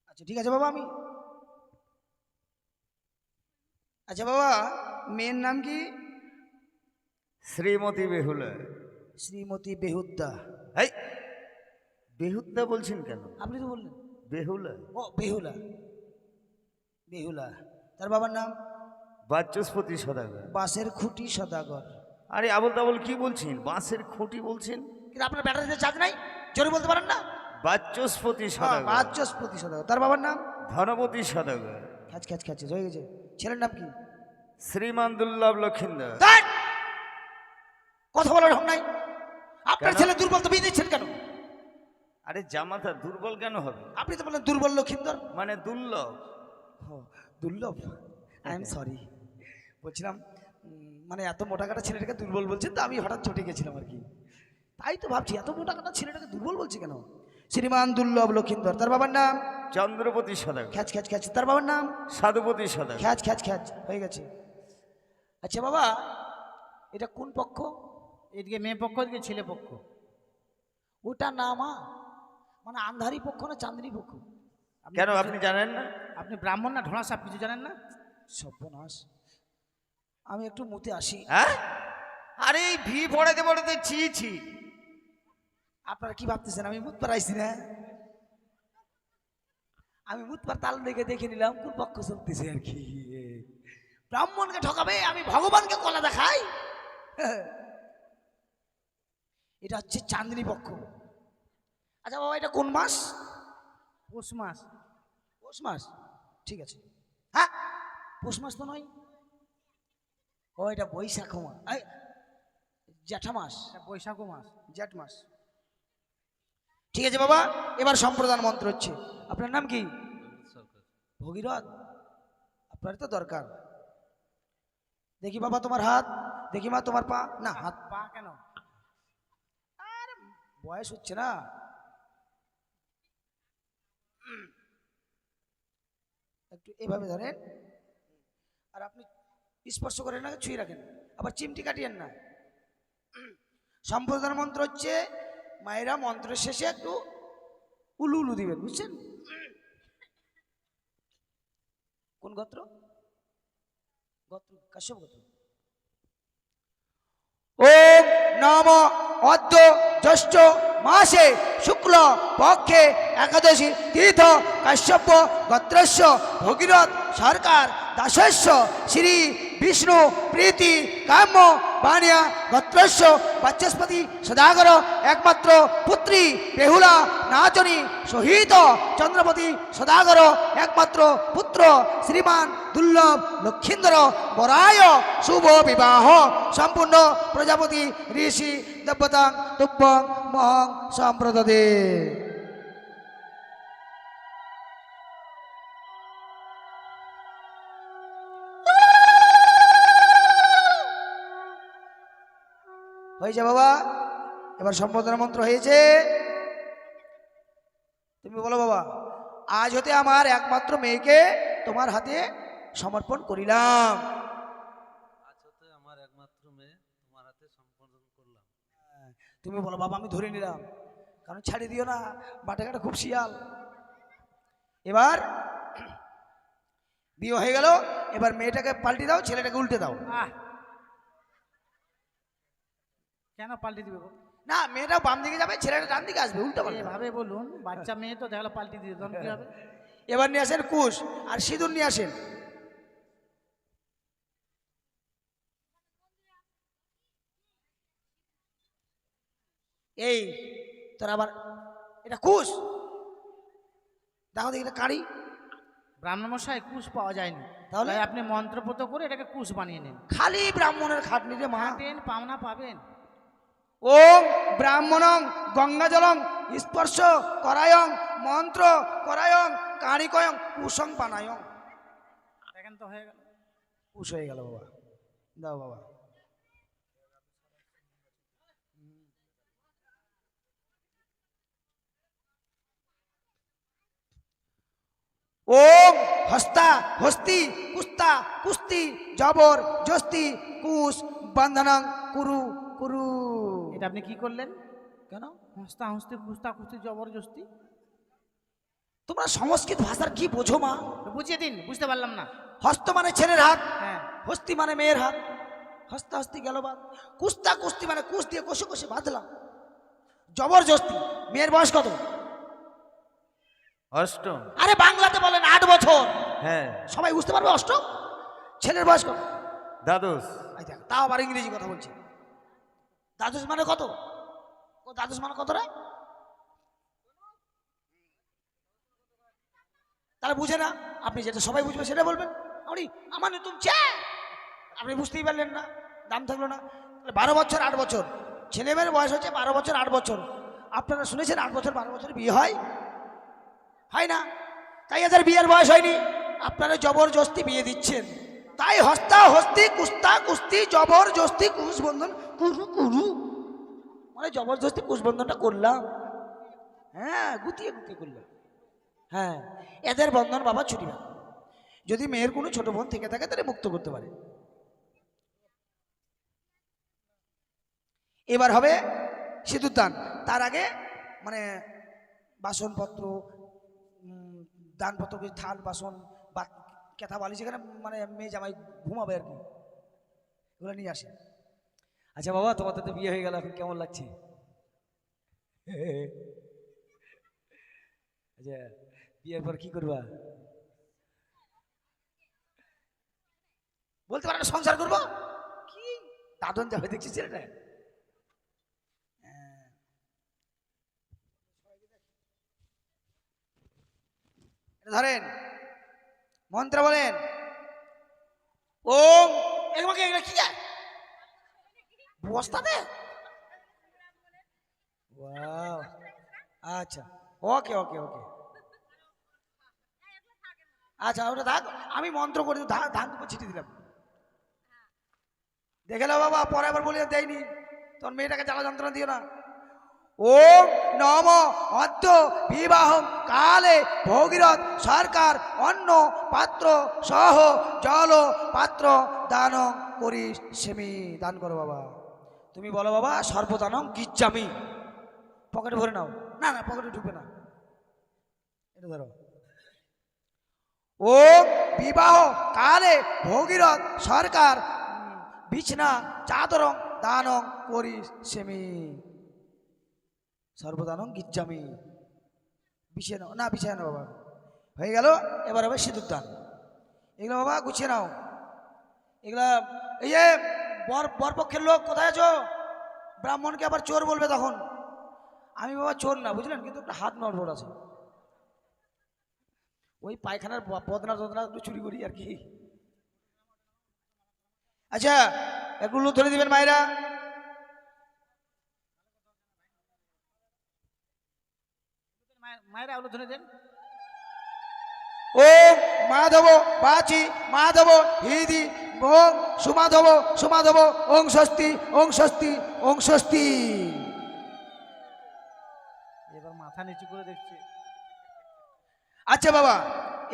আচ্ছা ঠিক আছে বাবা, আমি আচ্ছা বাবা, মেয়ের নাম কি?
শ্রীমতী বেহুলা।
শ্রীমতী বেহুদ্দা।
এই বেহুদ্দা বলছেন কেন?
আপনি তো বললেন
বেহুলা।
ও বেহুলা, বেহুলা। তার বাবার নাম?
বাচস্পতি সদাগর।
বাঁশের খুঁটি সদাগর।
আরে আবল তাবল কি বলছেন? বাঁশের খুঁটি বলছেন?
কিন্তু আপনার ব্যাটারিতে চার্জ নাই, জোরে বলতে পারেন না?
বাচস্পতি সদাগর।
বাচস্পতি সদাগর। তার বাবার নাম?
ধনপতি সদাগর।
খ্যাচ খ্যাচ খ্যাচ হয়ে গেছে। ছেলের নাম কি?
শ্রীমান দুর্লভ লক্ষিন্দর।
ধ্যাৎ! কথা বলার ঢং নাই। আপনার
কেন?
ছেলে দুর্বল, তো বিয়ে দিচ্ছেন কেন?
আরে জামাতা দুর্বল কেন হবে?
আপনি তো বললেন দুর্বল লক্ষিন্দর।
মানে দুর্লভ।
দুর্লভ, আই এম সরি। বলছিলাম মানে এত মোটা কাটা ছেলেটাকে দুর্বল বলছেন, তো আমি হঠাৎ চটে গেছিলাম আর কি। তাই তো ভাবছি এত মোটা কাটা ছেলেটাকে দুর্বল বলছি কেন। শ্রীমান দুর্লভ লক্ষিন্দর। তার বাবার নাম?
চন্দ্রপতি সদাগর।
খ্যাচ খ্যাচ খ্যাচ। তার বাবার নাম?
সাধুপতি সদাগর।
খ্যাচ খ্যাচ খ্যাচ হয়ে গেছে। আচ্ছা বাবা, এটা কোন পক্ষ?
এদিকে মেয়ে পক্ষ, এদিকে ছেলে পক্ষ।
ওটা না মা, মানে আন্ধারি পক্ষ না চাঁদনি পক্ষ?
কেন আপনি জানেন না?
আপনি ব্রাহ্মণ না ঢোড়া সাপ কিছু জানেন না?
সর্বনাশ, আমি একটু মুতে আসি।
হ্যাঁ? আরে এই ভি পড়াতে পড়াতে ছি ছি।
আপনারা কি ভাবতেছেন আমি মুত পারাইছি না? আমি মুত পার তাল দেখে দেখে নিলাম কোন পক্ষ চলতেছে আর কি। ব্রাহ্মণকে ঠকাবে, আমি ভগবানকে কলা দেখাই। এটা হচ্ছে চাঁদনি পক্ষ। আচ্ছা বাবা, এটা কোন মাস?
পৌষ মাস।
পৌষ মাস, ঠিক আছে। হ্যাঁ, পৌষ মাস তো নয়। ও এটা বৈশাখ মাস, জ্যাঠা মাস।
এটা বৈশাখ মাস।
জ্যাঠ মাস, ঠিক আছে বাবা। এবার সম্প্রদান মন্ত্র হচ্ছে। আপনার নাম কি? ভগীরথ। আপনার তো দরকার। দেখি বাবা তোমার হাত, দেখি মা তোমার পা। না হাত
পা কেন?
আর বয়স হচ্ছে না। একটু এভাবে ধরেন, আর আপনি স্পর্শ করেন না, ছুঁয়ে রাখেন, আবার চিমটি কাটিয়েন না। সম্বোধন মন্ত্র হচ্ছে মায়েরা মন্ত্রের শেষে একটু উলু উলু দিবেন, বুঝছেন? কোন গোত্র? গোত্র কাশ্যপ গোত্র। ওম নম অদ্য জ্যৈষ্ঠ মাসে শুক্ল পক্ষে একাদশী তীর্থ কাশ্যপ গোত্রস্য ভগীরথ সরকার দাসস্য শ্রী বিষ্ণু প্রীতি কাম্য বানিয়া গোত্রস্য বাচস্পতি সদাগর একমাত্র পুত্রী বেহুলা নাচনী সহিত চন্দ্রপতি সদাগর একমাত্র পুত্র শ্রীমান দুর্লভ লক্ষীন্দর বরায় শুভ বিবাহ সম্পূর্ণ প্রজাপতি ঋষি দেবতাং তুভ্যং মহং সম্প্রদদে। হয়েছে বাবা, এবার সম্বোধনা মন্ত্র হয়েছে। তুমি বলো বাবা, আজ হতে আমার একমাত্র মেয়েকে তোমার হাতে সমর্পণ করিলাম।
আজ হতে আমার একমাত্র মেয়ে তোমার হাতে সম্পর্পণ করলাম।
তুমি বলো বাবা, আমি ধরে নিলাম, কারণ ছাড়ি দিও না, বাটাঘাটা খুব শিয়াল। এবার বিয়ে হয়ে গেল, এবার মেয়েটাকে পাল্টে দাও, ছেলেটাকে উল্টে দাও।
কেন পাল্টি দিবে গো?
না, মেয়েটা বাম দিকে যাবে, ছেলেটা ডান দিকে আসবে, উল্টো পাল্টা।
এভাবে বলুন, বাচ্চা মেয়ে তো দেখালো পাল্টি দিয়ে তখন কি হবে?
এবার নিয়ে আসেন কুশ আর সিঁদুর নিয়ে আসেন। এই তোর আবার এটা কুশ, দেখো দেখি এটা কারি।
ব্রাহ্মণমশাই কুশ পাওয়া যায়নি,
তাহলে?
তাহলে আপনি মন্ত্রপুত করে এটাকে কুশ বানিয়ে নিন।
খালি ব্রাহ্মণের খাটনি রে মা।
পাবেন, পাওনা পাবেন।
ওম ব্রাহ্মণং গঙ্গাজলং স্পর্শ করায়ং মন্ত্র করায়ং কারিকয়ং কুশং পানায়ং।
দেখেন তো হয়ে গেল।
কুশ হয়ে গেল বাবা, দাও বাবা। ওম হস্তা হস্তি কুস্তা কুস্তি জবর জস্তি কুশ বন্ধনং কুরু কুরু।
এটা আপনি কি করলেন?
কেন?
হস্তা হস্তি কুস্তা কুস্তি জবরদস্তি।
তোমরা সংস্কৃত ভাষার কি বোঝো মা?
বুঝিয়ে দিন, বুঝতে পারলাম না।
হস্ত মানে ছেলের হাত,
হ্যাঁ,
হস্তি মানে মেয়ের হাত, হস্তা হস্তি গেল বাদ। কুস্তা কুস্তি মানে কুশ দিয়ে কষে কষে বাঁধলাম। জবরদস্তি, মেয়ের বয়স কত?
অষ্টম।
আরে বাংলাতে বলেন 8 বছর,
হ্যাঁ।
সবাই বুঝতে পারবে। অষ্টম, ছেলের বয়স কত?
দ্বাদশ।
এই দেখ, তাও আবার ইংরেজি কথা বলছে। দ্বাদশ মানে কত? ও দ্বাদশ মানে কত রে? তাহলে বুঝে না, আপনি যেটা সবাই বুঝবে সেটা বলবেন। আমার নতুন আপনি বুঝতেই পারলেন না, দাম থাকলো না। 12 বছর 8 বছর ছেলে মেয়ের বয়স হচ্ছে 12 বছর 8 বছর। আপনারা শুনেছেন 8 বছর 12 বছর বিয়ে হয়? হয় না। তাই এদের বিয়ের বয়স হয়নি, আপনারা জবরদস্তি বিয়ে দিচ্ছেন। তাই হস্তা হস্তি কুস্তা কুস্তি জবরদস্তি কুশ বন্ধন কুরু কুরু, মানে জবরদস্তি কুশ বন্ধনটা করলাম। হ্যাঁ, গুতিয়ে গুতিয়ে করলাম। হ্যাঁ, এদের বন্ধন বাবা ছুটি না। যদি মেয়ের কোনো ছোট বোন থেকে থাকে তাহলে মুক্ত করতে পারে। এবার হবে সিঁদুর দান। তার আগে মানে বাসনপত্র, দানপত্র, কিছু থাল বাসন বা কেথা বালি, যেখানে মানে মেয়ে জামাই ঘুমাবে আর কি, এগুলো নিয়ে আসে। আচ্ছা বাবা, তোমাদের তো বিয়ে হয়ে গেল, এখন কেমন লাগছে? আচ্ছা, বিয়ের পর কি করবা? বলতে পারে না, সংসার করবো। কি দাদন যাবে দেখছি ছেলেটা। ধরেন, মন্ত্র বলেন। ওম এগুলো কি যায় বস্তাতে? ওয়াও, আচ্ছা, ওকে ওকে ওকে, আচ্ছা ওটা থাক। আমি মন্ত্র করে ধান দুপুর ছিটি দিলাম। দেখে নাও বাবা, পরে আবার বলে দেয়নি, তোর মেয়েটাকে জ্বালা যন্ত্রণা দিও না। ওম নম অদ্য বিবাহ কালে ভগীরথ সরকার অন্ন পাত্র সহ জল পাত্র দান করিস সেমি। দান করো বাবা। তুমি বলো বাবা সর্বদানং গিজ্জামি। পকেটে ভরে নাও। না না পকেটে ঢুকবে না, এটা ধরো। ও বিবাহ কালে ভগীরথ সরকার বিছনা চাদরং দানং করিস সেমি। সর্বদানং গিজ্জামি। বিছিয়ে নাও। না বিছিয়ে নাও বাবা, হয়ে গেল। এবার হবে সিঁদুর দান। এগুলো বাবা গুছিয়ে নাও। এগুলা এই যে বরপক্ষের লোক কোথায় আছো? ব্রাহ্মণকে আবার চোর বলবে তখন। আমি বাবা চোর না, বুঝলেন, কিন্তু একটা হাত নড়বড় আছে। ওই পায়খানার বদনা টদনা একটু চুরি করি আর কি। আচ্ছা এগুলো ধরে দিবেন মায়েরা।
মায়েরা ওগুলো ধরে দেন।
ওম মাধব বাচি মাধব হিদি ওং সুমাধব সুমাধব ওং স্বস্তি ওং স্বস্তি ওং স্বস্তি।
এবার মাথা নিচু করে দেখছি।
আচ্ছা বাবা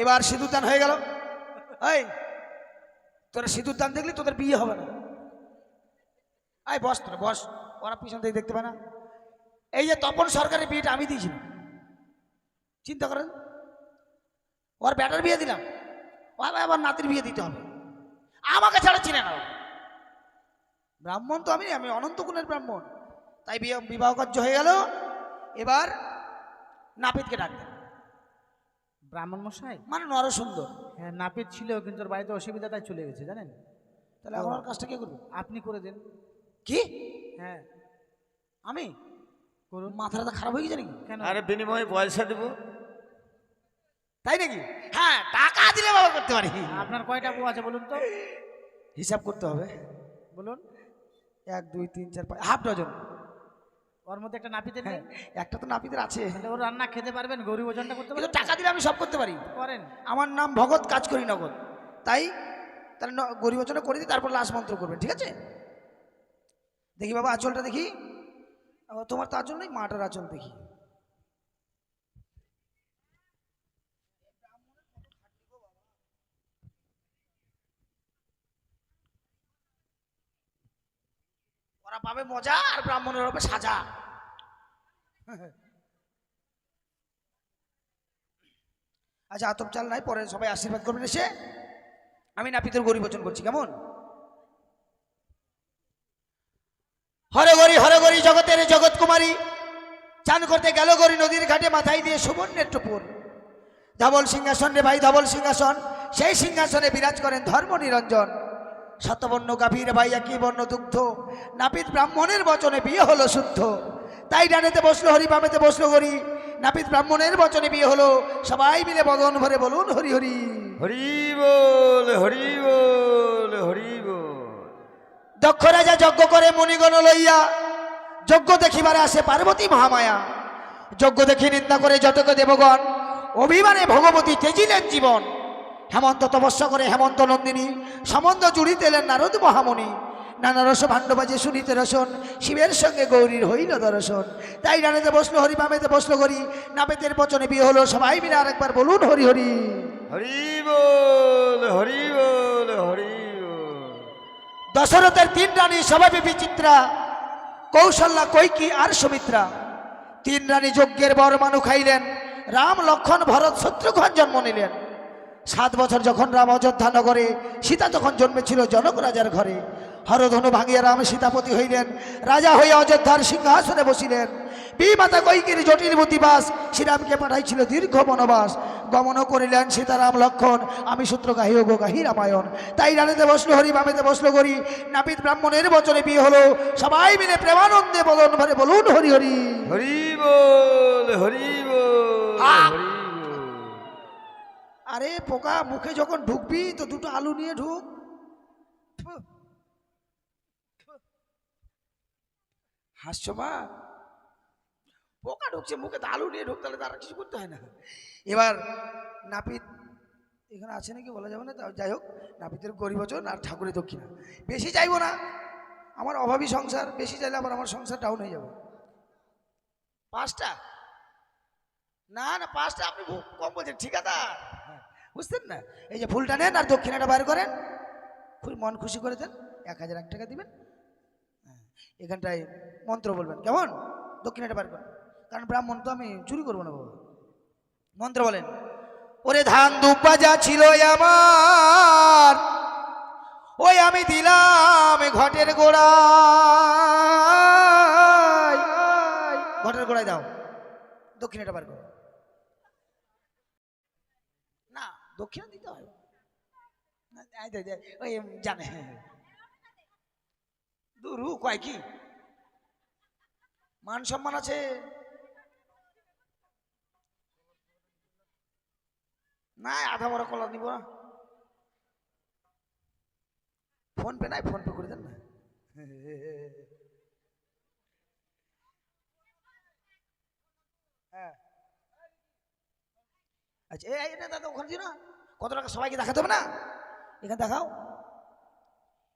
এবার সিঁদুর দান হয়ে গেল। এই তোরা সিঁদুর দান দেখলি তোদের বিয়ে হবে না। এই বস, তোরা বস, ওরা পিছন থেকে দেখতে পায় না। এই যে তপন সরকারের বিয়েটা আমি দিয়েছিলাম, চিন্তা করেন। ওর ব্যাটার বিয়ে দিলাম, আবার নাতির বিয়ে দিতে হবে। আমাকে ছাড়া চিনে না। ব্রাহ্মণ তো আমি অনন্ত গুণের ব্রাহ্মণ। তাই বিবাহ কার্য হয়ে গেল। এবার নাপিতকে ডাকতেন।
ব্রাহ্মণ মশাই
মানে নরসুন্দর।
হ্যাঁ নাপিত ছিল, কিন্তু ওর বাড়িতে অসুবিধা তাই চলে গেছে জানেন।
তাহলে এখন ওর কাজটা কে করবে?
আপনি করে দেন।
কি?
হ্যাঁ
আমি
করুন।
মাথাটা খারাপ হয়ে গেছে নাকি?
কেন?
আরে বিনিময়ে পয়সা দেবো।
তাই নাকি? হ্যাঁ টাকা দিলে বাবা করতে পারি।
আপনার কয়টা বউ আছে বলুন তো?
হিসাব করতে হবে।
বলুন।
1 2 3 4 5 হাফ ডজন।
ওর মধ্যে একটা নাপিতের নেই?
হ্যাঁ একটা তো নাপিতের আছে,
তাহলে ওর রান্না খেতে পারবেন, গরু ওজনটা করতে
কিন্তু
পারবেন?
টাকা দিলে আমি সব করতে পারি।
করেন।
আমার নাম ভগৎ, কাজ করি নগদ। তাই তাহলে গরিব বচনে করে দিই, তারপর লাশ মন্ত্র করবেন, ঠিক আছে? দেখি বাবা আঁচলটা দেখি। তোমার তো আঁচল নেই, মাটার আঁচল দেখি। ওরা পাবে মজা আর ব্রাহ্মণের হবে সাজা। আচ্ছা আতপ চাল নাই, পরে সবাই আশীর্বাদ করবেন এসে। আমি নাপিতের গরিব বচন করছি, কেমন? হরগরি জগতের জগৎ কুমারী, চান করতে গেল গরি নদীর ঘাটে, মাথায় দিয়ে সুবর্ণের টুপুর। ধবল সিংহাসন রে ভাই, ধবল সিংহাসন, সেই সিংহাসনে বিরাজ করেন ধর্ম নিরঞ্জন। শতবর্ণ গাভীর ভাই একই বর্ণ দুগ্ধ, নাপিত ব্রাহ্মণের বচনে বিয়ে হলো শুদ্ধ। তাই ডানেতে বসলো হরি, বামেতে বসলো হরি, নাপিত ব্রাহ্মণের বচনে বিয়ে হলো। সবাই মিলে বদন ভরে বলুন হরি হরি।
হরি বল, হরি বল, হরি বল।
দক্ষ রাজা যজ্ঞ করে মণিগণ লইয়া, যজ্ঞ দেখিবারে আসে পার্বতী মহামায়া। যজ্ঞ দেখি নিন্দা করে যতক দেবগণ, অভিমানে ভগবতী তেজিলেন জীবন। হেমন্ত তপস্যা করে হেমন্ত নন্দিনী, সম্বন্ধ জুড়িতেলেন নারদ মহামণি। নানা রস ভাণ্ড বাজে শুনিতে রসন, শিবের সঙ্গে গৌরীর হইল দর্শন। তাই ডানেতে বসলো হরি, বামেতে বসলো হরি, নাপিতের বচনে বিয়ে হলো। সবাই মিলে আরেকবার বলুন হরি হরি।
হরি বল, হরি বল, হরি বল।
দশরথের 3 রানী স্বভাবে বিচিত্রা, কৌশল্যা কৈকি আর সুমিত্রা। 3 রানী যজ্ঞের বর মানু খাইলেন, রাম লক্ষণ ভরত শত্রুঘ্ন জন্ম নিলেন। 7 বছর যখন রাম অযোধ্যা নগরে, সীতা তখন জন্মেছিল জনক রাজার ঘরে। হরধনু ভাঙিয়া রাম সীতাপতি হইলেন, রাজা হইয়া অযোধ্যার সিংহাসনে বসিলেন। বিমাতা কৈকির জটিল বুদ্ধিবাস, শ্রীরামকে পাঠাইছিল দীর্ঘ বনবাস। গমন করিলেন সীতারাম লক্ষণ, আমি সূত্র গাহি ও গাহি রামায়ণ। তাই ডানেতে বসলো হরি, বামেতে বসলো গরি, নাপিত ব্রাহ্মণের বচনে বিয়ে হলো। সবাই মিলে প্রেমানন্দে বদন ভরে বলুন হরি হরি।
হরি বল, হরি বল, হরি বল।
আরে পোকা, মুখে যখন ঢুকবি তো 2টো আলু নিয়ে ঢুক। হাসছো মা? পোকা ঢুকছে মুখে, তো আলু নিয়ে ঢুক, তাহলে তারা কিছু করতে হয় না। এবার নাপিত এখানে আছে নাকি বলা যাবে না, যাই হোক নাপিতের গরিবচন আর ঠাকুরের দক্ষিণা। বেশি চাইবো না, আমার অভাবী সংসার, বেশি চাইলে আবার আমার সংসার ডাউন হয়ে যাবে। 5টা? না না 5টা আপনি কম বলছেন, ঠিকাদার। বুঝতেন না? এই যে ফুলটা নেন আর দক্ষিণাটা বাইর করেন, খুব মন খুশি করে দেন, 1001 টাকা দিবেন। এখানটায় মন্ত্র বলবেন, কেমন? দক্ষিণাটা বাইর করেন, কারণ ব্রাহ্মণ তো আমি চুরি করবো না বাবা। মন্ত্র বলেন, ওরে ধান দুব্বা যা ছিল আমার, ওই আমি দিলাম ঘটের গোড়ায়। ঘটের গোড়ায় দাও, দক্ষিণাটা বার করো। না দক্ষিণা দিতে হয়, ওই জানে দুরু কয় কি মান সম্মান আছে। না আধা বড় কলা নিব না, ফোন পে নাই, ফোন পে করে দেন না। আচ্ছা এই না দাদা ওখানে দিও না, কত টাকা সবাইকে দেখাতে হবে না, এখানে দেখাও।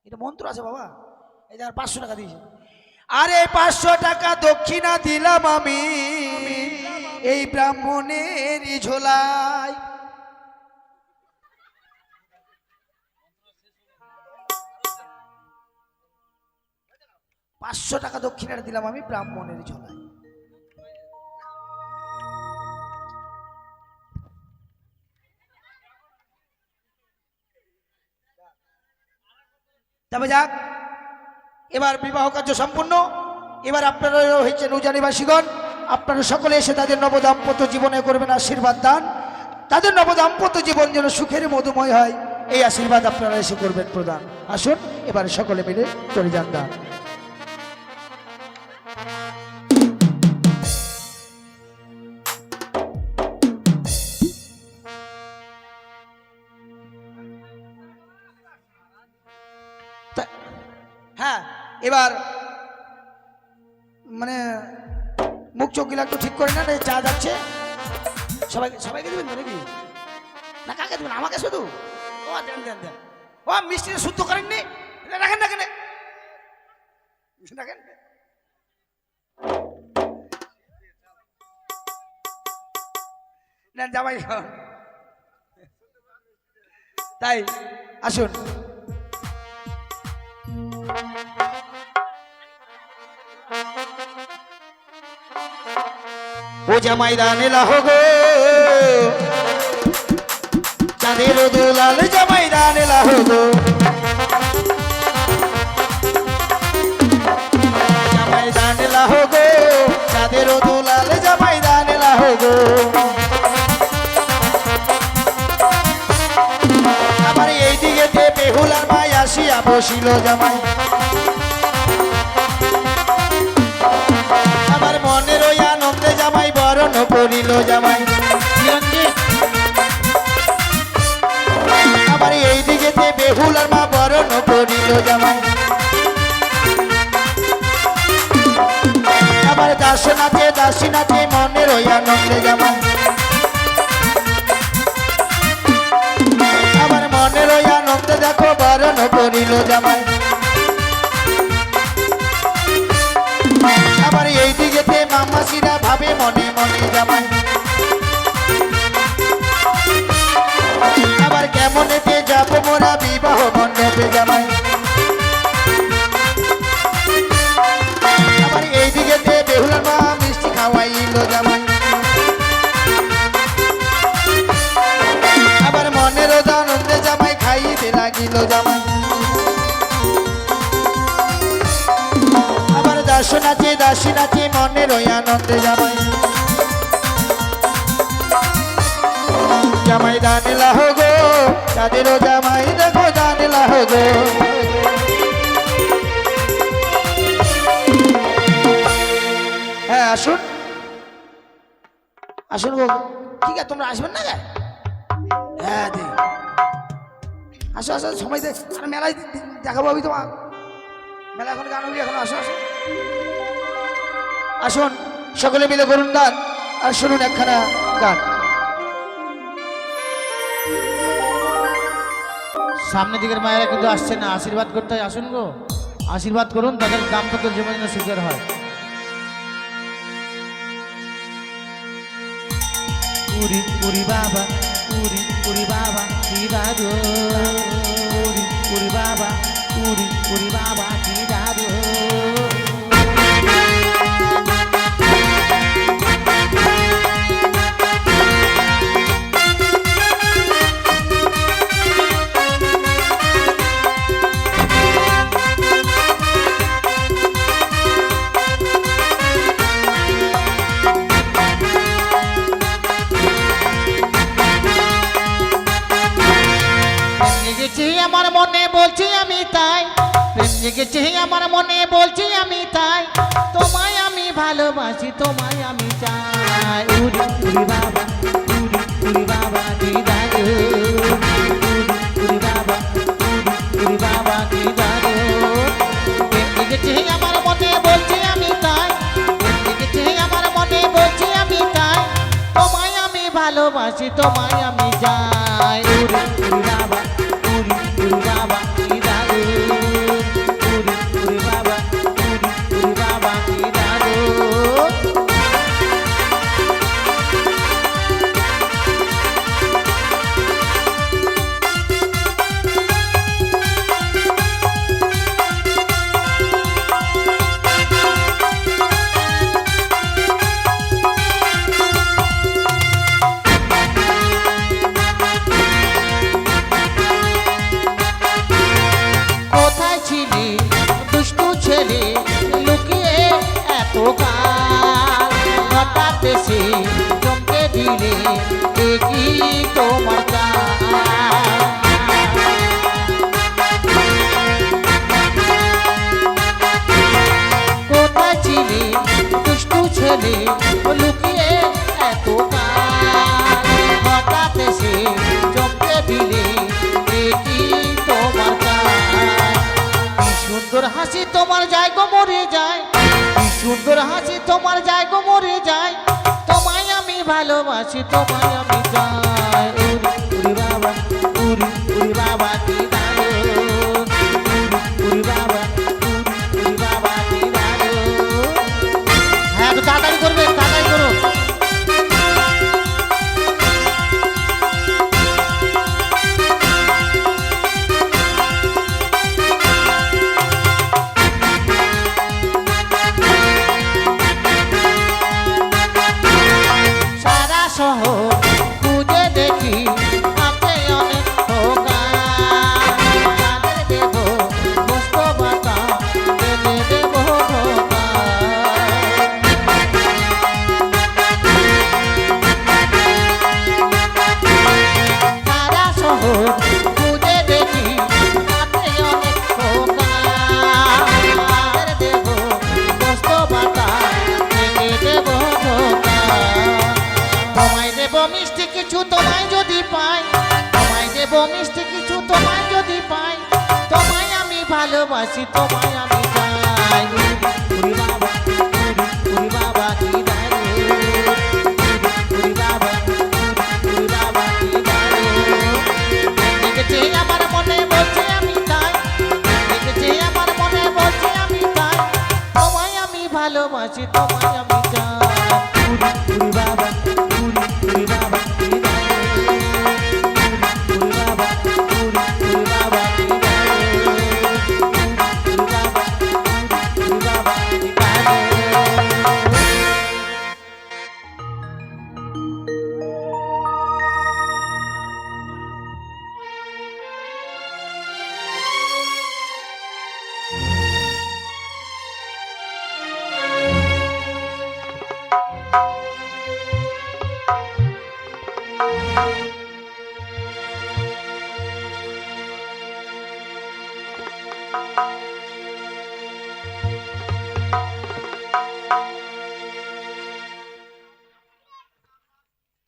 এটা মন্ত্র আছে বাবা। এই যে 500 টাকা দিয়েছে, আরে 500 টাকা দক্ষিণা দিলাম আমি এই ব্রাহ্মণের ঝোলায়। 500 টাকা দক্ষিণাটা দিলাম আমি ব্রাহ্মণের ঝোলায়। তবে যাক, এবার বিবাহ কার্য সম্পূর্ণ। এবার আপনারা হয়েছেন উজানিবাসীগণ, আপনারা সকলে এসে তাদের নবদাম্পত্য জীবনে করবেন আশীর্বাদ দান। তাদের নবদাম্পত্য জীবন যেন সুখের মধুময় হয়, এই আশীর্বাদ আপনারা এসে করবেন প্রদান। আসুন এবার সকলে মিলে করে যান দান। হ্যাঁ এবার মানে মুখ চোখ গিলা একটু ঠিক করে না, চা যাচ্ছে। সবাইকে দিবেন তো নাকি? না কাকে দিবেন? আমাকে শুধু? ও দেন দেন দেন। ও মিষ্টিটা শুদ্ধ করেননি, রাখেন রাখেন রাখেন। নেন জামাই খাওয়ান। তাই আসুন। ও জামাই দানে লাহো গো, চাঁদের দুলাল জামাই দানে লাহো গো, জামাই দানে লাহো গো, চাঁদের দুলাল জামাই দানে লাহো গো। আমার এই দিকে বেহুলার মাই আসিয়া বসিল জামাই, আমার মনের ওই আনন্দে জামাই বরণ করিল জামাই। আমার এই দিকে বেহুলার মা বরণ করিল জামাই, আমার দাস নাচে দাসী নাচে মনের ওই আনন্দে জামাই, আমার মনের ওই আনন্দে দেখো বরণ করিল জামাই। আমার এই দিকে মামাসিরা ভাবে মনে মনে জামাই, আবার কেমনেতে যাব মোরা বিবাহ মণ্ডপে জামাই। আমার এই দিকে বেহুলার মা মিষ্টি খাওয়াইল জামাই, আবার মনের আনন্দে জামাই খাইতে লাগিল জামাই। আবার দাস নাচে দাসী নাচে মনের ওই আনন্দে জামাই, জামাই দানে লাহো গো, তাদেরও জামাই দেখো দানে লাহো গো। হ্যাঁ আসুন আসুন গো, ঠিক আছে তোমরা আসবেন না? হ্যাঁ দে আসো আসো, সময় দে, আর মেলায় দেখাবো আমি তোমার। মেলা এখন গান হবি, এখন আসো আসো আসুন, সকলে মিলে করুন দান আর শুনুন একখানা গান।
সামনের দিকের মায়েরা কিন্তু আসছে না, আশীর্বাদ করতে হয়। আসুন গো, আশীর্বাদ করুন, তাদের দাম্পত্য জীবন যেন সুখের হয়। উরি উরি বাবা উরি উরি বাবা কি দাদু উরি উরি বাবা উরি উরি বাবা কি দাদু আমার মনে বলছি আমি তাই প্রেম জেগেছে আমার মনে বলছি আমি তাই তোমায় আমি ভালোবাসি তোমায় আমি চাই উরি উরি বাবা উরি উরি বাবা কি দাদু উরি বাবা উরি বাবা কি দাদু প্রেম জেগেছে আমার মনে বলছি আমি তাই প্রেম জেগেছে আমার মনে বলছি আমি তাই তোমায় আমি ভালোবাসি তোমায় আমি চাই উরি উরি বাবা উরি বাবা কি দাদু উরি বাবা উরি বাবা কি দাদু কোথায় ছিলি দুষ্টু ছেলে লুকিয়ে এত কাল হঠাৎ এসে চমকে দিলে এ কি তোমার কাজ? কোথায় ছিলি দুষ্টু ছেলে লুকিয়ে এত কাল হঠাৎ এসে চমকে দিলে এ কি তোমার কাজ? কি সুন্দর হাসি তোমার যায় গো মরে যায় কি সুন্দর হাসি তোমার যায় গো মরে যায় তোমায় আমি ভালোবাসি তোমায় আমি চাই উরি উরি বাবা উরি বাবা কি দাদু উরি বাবা উরি বাবা কি দাদু হ্যাঁ একটু তাড়াতাড়ি করবে তাড়াতাড়ি করো সারা শহর খুঁজে দেখি আছে অনেক দোকান তাদের দেব বস্ত বাতা এনে দেব ধোকা সারা শহর খুঁজে দেখি আছে অনেক দোকান তাদের দেব বস্ত বাতা এনে দেব ধোকা তোমায় দেব মিষ্টি কিছু তোমায় যদি পাই তোমায় দেব মিষ্টি কিছু তোমায় যদি পাই তোমায় আমি ভালোবাসি তোমায় আমি চাই উরি বাবা উরি বাবা কি দাদু উরি বাবা উরি বাবা কি দাদু দেখেছে আমার মনে বলছে আমি তাই দেখেছে আমার মনে বলছে আমি তাই তোমায় আমি ভালোবাসি তোমায় আমি চাই উরি বাবা উরি বাবা কি দাদু উরি বাবা উরি বাবা কি দাদু উরি বাবা কি দাদু